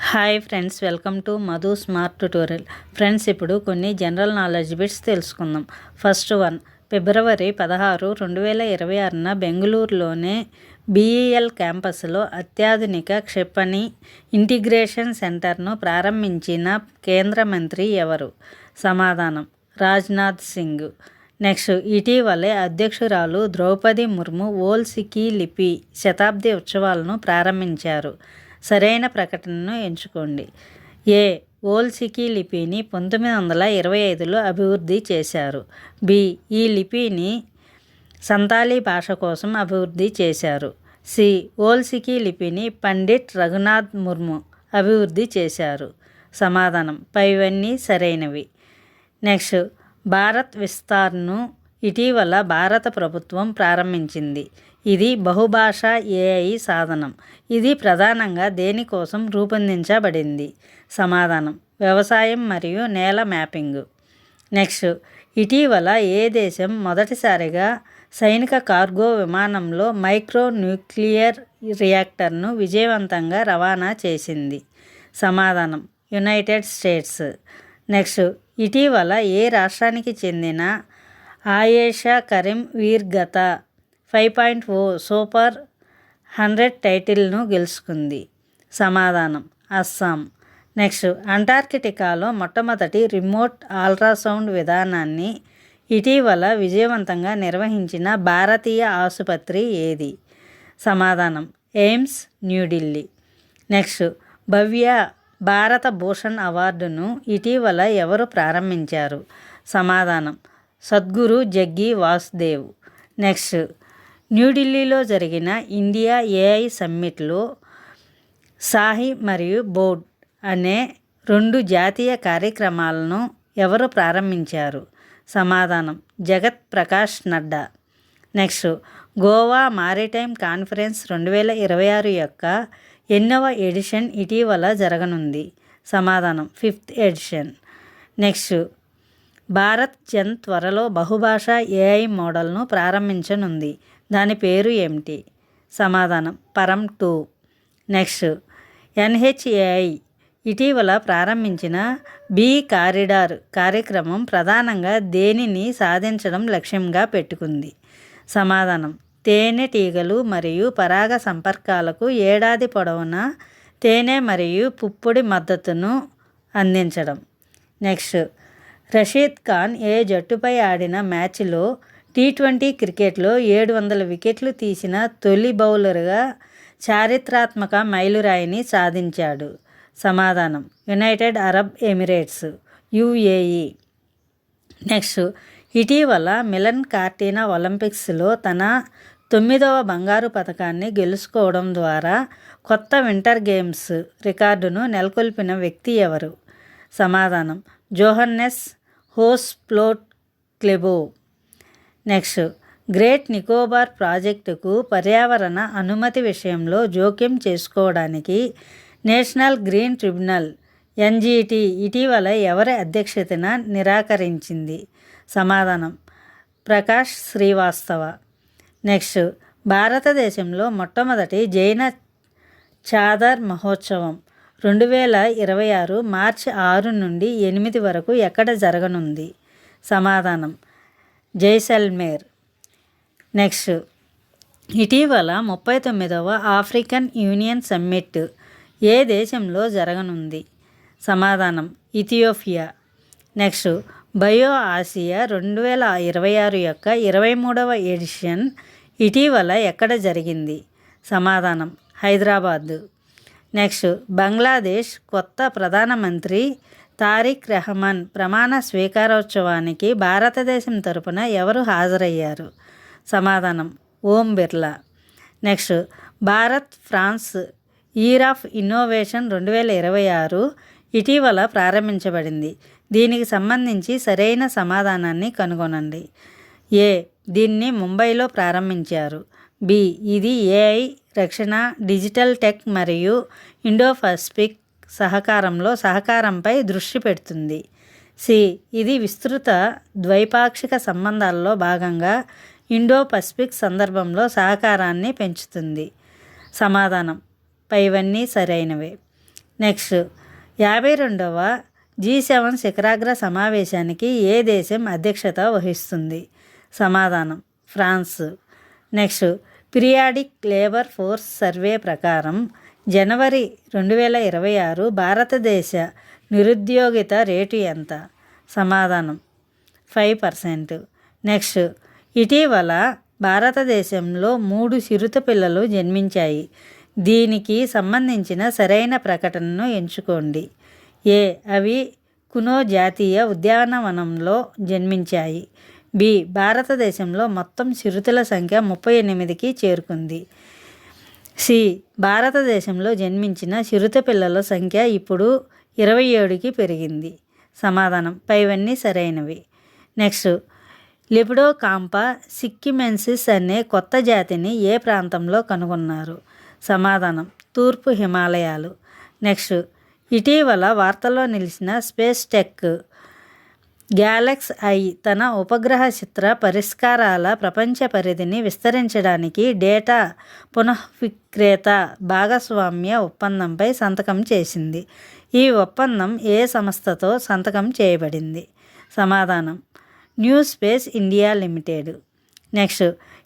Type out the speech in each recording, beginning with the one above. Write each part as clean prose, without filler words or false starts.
Hi friends, welcome to Madhu smart tutorial. Friends, ఇప్పుడు కొన్ని general knowledge bits తెలుసుకుందాం. First one, ఫిబ్రవరి 16, 2026న బెంగళూరులోని BEL క్యాంపస్లో అత్యాధునిక క్షిపణి ఇంటిగ్రేషన్ సెంటర్ను ప్రారంభించిన కేంద్ర మంత్రి ఎవరు? సమాధానం, రాజ్నాథ్ సింగ్. నెక్స్ట్, ఇటీవలే అధ్యక్షురాలు ద్రౌపది ముర్ము ఓల్ సికీ లిపి శతాబ్ది ఉత్సవాలను ప్రారంభించారు. సరైన ప్రకటనను ఎంచుకోండి. ఏ. ఓల్ సికీ లిపిని 1925లో అభివృద్ధి చేశారు. బి. ఈ లిపిని సంతాలీ భాష కోసం అభివృద్ధి చేశారు. సి. ఓల్ సికీ లిపిని పండిట్ రఘునాథ్ ముర్ము అభివృద్ధి చేశారు. సమాధానం, పైవన్నీ సరైనవి. నెక్స్ట్, భారత్ విస్తార్ను ఇటీవల భారత ప్రభుత్వం ప్రారంభించింది. ఇది బహుభాషా AI సాధనం. ఇది ప్రధానంగా దేనికోసం రూపొందించబడింది? సమాధానం, వ్యవసాయం మరియు నేల మ్యాపింగ్. నెక్స్ట్, ఇటీవల ఏ దేశం మొదటిసారిగా సైనిక కార్గో విమానంలో మైక్రో న్యూక్లియర్ రియాక్టర్ను విజయవంతంగా రవాణా చేసింది? సమాధానం, యునైటెడ్ స్టేట్స్. నెక్స్ట్, ఇటీవల ఏ రాష్ట్రానికి చెందిన ఆయేషా కరీం వీర్ గత 5.0 సూపర్ 100 టైటిల్ను గెలుచుకుంది? సమాధానం, అస్సాం. నెక్స్ట్, అంటార్కిటికాలో మొట్టమొదటి రిమోట్ అల్ట్రాసౌండ్ విధానాన్ని ఇటీవల విజయవంతంగా నిర్వహించిన భారతీయ ఆసుపత్రి ఏది? సమాధానం, ఎయిమ్స్, న్యూఢిల్లీ. నెక్స్ట్, భవ్య భారత భూషణ్ అవార్డును ఇటీవల ఎవరు ప్రారంభించారు? సమాధానం, సద్గురు జగ్గి వాసుదేవ్. నెక్స్ట్, న్యూఢిల్లీలో జరిగిన ఇండియా AI సమ్మిట్లో సాహి మరియు బోర్డ్ అనే 2 జాతీయ కార్యక్రమాలను ఎవరు ప్రారంభించారు? సమాధానం, జగత్ Prakash Nadda. Next, Goa maritime conference 2026 యొక్క ఎన్నవ ఎడిషన్ ఇటీవల జరగనుంది? సమాధానం, 5th edition. Next, Bharat Jan త్వరలో బహుభాషా AI మోడల్ను ప్రారంభించనుంది. దాని పేరు ఏమిటి? సమాధానం, పరం 2. నెక్స్ట్, NHAI ఇటీవల ప్రారంభించిన బీ కారిడార్ కార్యక్రమం ప్రధానంగా దేనిని సాధించడం లక్ష్యంగా పెట్టుకుంది? సమాధానం, తేనెటీగలు మరియు పరాగ సంపర్కాలకు ఏడాది పొడవునా తేనె మరియు పుప్పొడి మద్దతును అందించడం. నెక్స్ట్, రషీద్ ఖాన్ ఏ జట్టుపై ఆడిన మ్యాచ్లో T20 క్రికెట్లో 700 వికెట్లు తీసిన తొలి బౌలర్గా చారిత్రాత్మక మైలురాయిని సాధించాడు? సమాధానం, United Arab Emirates, UAE. Next, ఇటీవల మిలన్ కార్టినా ఒలింపిక్స్లో తన 9వ బంగారు పతకాన్ని గెలుచుకోవడం ద్వారా కొత్త వింటర్ గేమ్స్ రికార్డును నెలకొల్పిన వ్యక్తి ఎవరు? సమాధానం, జోహన్నెస్ హోస్ప్లోట్ క్లెబో. నెక్స్ట్, గ్రేట్ నికోబార్ ప్రాజెక్టుకు పర్యావరణ అనుమతి విషయంలో జోక్యం చేసుకోవడానికి నేషనల్ గ్రీన్ ట్రిబ్యునల్ NGT ఇటీవల ఎవరి అధ్యక్షతన నిరాకరించింది? సమాధానం, ప్రకాష్ శ్రీవాస్తవ. నెక్స్ట్, భారతదేశంలో మొట్టమొదటి జైన చాదర్ మహోత్సవం 2026 మార్చి 6 నుండి 8 వరకు ఎక్కడ జరగనుంది? సమాధానం, జైసల్మేర్. నెక్స్ట్, ఇటీవల 39వ ఆఫ్రికన్ యూనియన్ సమ్మిట్ ఏ దేశంలో జరగనుంది? సమాధానం, ఇథియోపియా. నెక్స్ట్, బయో ఆసియా 2026 యొక్క 23వ ఎడిషన్ ఇటీవల ఎక్కడ జరిగింది? సమాధానం, హైదరాబాద్. నెక్స్ట్, బంగ్లాదేశ్ కొత్త ప్రధానమంత్రి తారిక్ రెహమాన్ ప్రమాణ స్వీకారోత్సవానికి భారతదేశం తరపున ఎవరు హాజరయ్యారు? సమాధానం, Om Birla. Next, Bharat France year of innovation 2026 ఇటీవల ప్రారంభించబడింది. దీనికి సంబంధించి సరైన సమాధానాన్ని కనుగొనండి. ఏ. దీన్ని ముంబైలో ప్రారంభించారు. బి. ఇది AI రక్షణ, డిజిటల్ టెక్ మరియు ఇండో పసిఫిక్ సహకారంపై దృష్టి పెడుతుంది. సి. ఇది విస్తృత ద్వైపాక్షిక సంబంధాల్లో భాగంగా ఇండో పసిఫిక్ సందర్భంలో సహకారాన్ని పెంచుతుంది. సమాధానం, పైవన్నీ సరైనవే. నెక్స్ట్ 52వ G7 శిఖరాగ్ర సమావేశానికి ఏ దేశం అధ్యక్షత వహిస్తుంది? సమాధానం France. Next periodic labour force survey ప్రకారం జనవరి 2026 భారతదేశ నిరుద్యోగిత రేటు ఎంత? సమాధానం 5%. నెక్స్ట్ ఇటీవల భారతదేశంలో 3 చిరుత పిల్లలు జన్మించాయి. దీనికి సంబంధించిన సరైన ప్రకటనను ఎంచుకోండి. ఏ. అవి కునో జాతీయ ఉద్యానవనంలో జన్మించాయి. బి. భారతదేశంలో మొత్తం చిరుతల సంఖ్య 38కి చేరుకుంది. సి. భారతదేశంలో జన్మించిన చిరుత పిల్లల సంఖ్య ఇప్పుడు 27కి పెరిగింది. సమాధానం పైవన్నీ సరైనవి. నెక్స్ట్ లిపిడోకాంపా సిక్కిమెన్సిస్ అనే కొత్త జాతిని ఏ ప్రాంతంలో కనుగొన్నారు? సమాధానం తూర్పు హిమాలయాలు. నెక్స్ట్ ఇటీవల వార్తల్లో నిలిచిన స్పేస్ టెక్ గ్యాలక్స్ ఐ తన ఉపగ్రహ చిత్ర పరిష్కారాల ప్రపంచ పరిధిని విస్తరించడానికి డేటా పునఃవిక్రేత భాగస్వామ్య ఒప్పందంపై సంతకం చేసింది. ఈ ఒప్పందం ఏ సంస్థతో సంతకం చేయబడింది? సమాధానం New Space India Limited. Next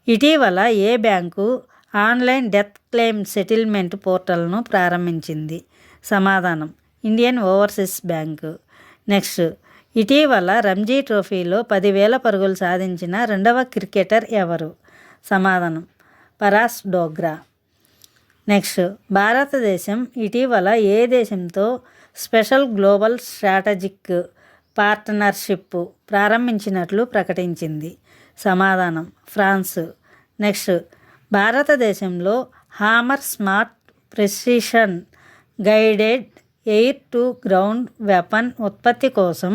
ఇటీవల ఏ bank online death claim settlement పోర్టల్ను ప్రారంభించింది? సమాధానం ఇండియన్ ఓవర్సీస్ బ్యాంకు. నెక్స్ట్ ఇటీవల రంజీ ట్రోఫీలో 10,000 పరుగులు సాధించిన 2వ క్రికెటర్ ఎవరు? సమాధానం పరాస్ డోగ్రా. నెక్స్ట్ భారతదేశం ఇటీవల ఏ దేశంతో స్పెషల్ గ్లోబల్ స్ట్రాటజిక్ పార్ట్నర్షిప్ ప్రారంభించినట్లు ప్రకటించింది? సమాధానం ఫ్రాన్స్. నెక్స్ట్ భారతదేశంలో hammer smart precision guided air to ground weapon ఉత్పత్తి కోసం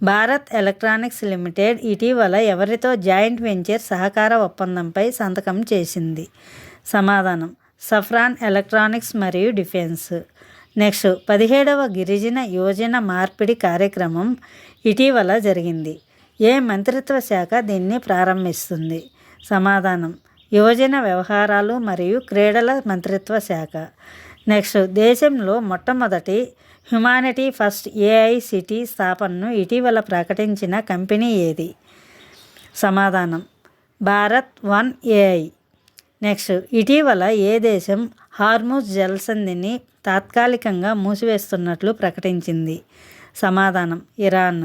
భారత్ ఎలక్ట్రానిక్స్ లిమిటెడ్ ఇటీవల ఎవరితో జాయింట్ వెంచర్ సహకార ఒప్పందంపై సంతకం చేసింది? సమాధానం సఫ్రాన్ ఎలక్ట్రానిక్స్ మరియు డిఫెన్స్. నెక్స్ట్ 17వ గిరిజన యువజన మార్పిడి కార్యక్రమం ఇటీవల జరిగింది. ఏ మంత్రిత్వ శాఖ దీన్ని ప్రారంభిస్తుంది? సమాధానం యువజన వ్యవహారాలు మరియు క్రీడల మంత్రిత్వ శాఖ. నెక్స్ట్ దేశంలో మొట్టమొదటి హ్యుమానిటీ ఫస్ట్ ఏఐసిటి స్థాపనను ఇటీవల ప్రకటించిన కంపెనీ ఏది? సమాధానం భారత్ వన్ ఏఐ. నెక్స్ట్ ఇటీవల ఏ దేశం హార్ముజ్ జలసంధిని తాత్కాలికంగా మూసివేస్తున్నట్లు ప్రకటించింది? సమాధానం ఇరాన్.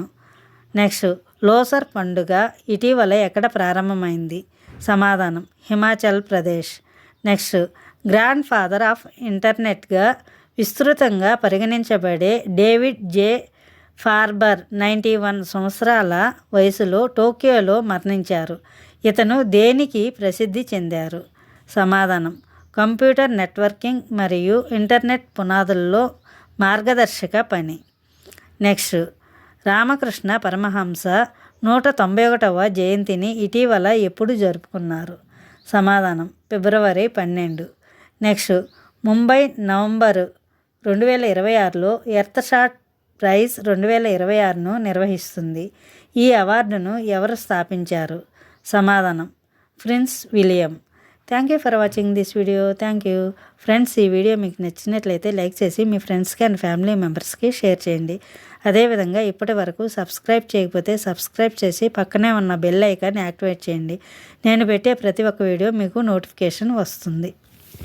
నెక్స్ట్ లోసర్ పండుగ ఇటీవల ఎక్కడ ప్రారంభమైంది? సమాధానం Himachal Pradesh. Next grand father of ఇంటర్నెట్గా విస్తృతంగా పరిగణించబడే డేవిడ్ జే ఫార్బర్ 91 సంవత్సరాల వయసులో టోక్యోలో మరణించారు. ఇతను దేనికి ప్రసిద్ధి చెందారు? సమాధానం కంప్యూటర్ నెట్వర్కింగ్ మరియు ఇంటర్నెట్ పునాదుల్లో మార్గదర్శక పని. నెక్స్ట్ రామకృష్ణ పరమహంస 191వ జయంతిని ఇటీవల ఎప్పుడు జరుపుకున్నారు? సమాధానం ఫిబ్రవరి 12. నెక్స్ట్ ముంబై నవంబర్ 2026లో ఎర్త్ షాట్ ప్రైజ్ 2026ను నిర్వహిస్తుంది. ఈ అవార్డును ఎవరు స్థాపించారు? సమాధానం Prince William. Thank you for watching this video. Thank you friends. ఈ వీడియో మీకు నచ్చినట్లయితే లైక్ చేసి మీ ఫ్రెండ్స్కి అండ్ ఫ్యామిలీ మెంబర్స్కి షేర్ చేయండి. అదేవిధంగా ఇప్పటి వరకు సబ్స్క్రైబ్ చేయకపోతే సబ్స్క్రైబ్ చేసి పక్కనే ఉన్న బెల్ ఐకాన్ని యాక్టివేట్ చేయండి. నేను పెట్టే ప్రతి ఒక్క వీడియో మీకు నోటిఫికేషన్ వస్తుంది.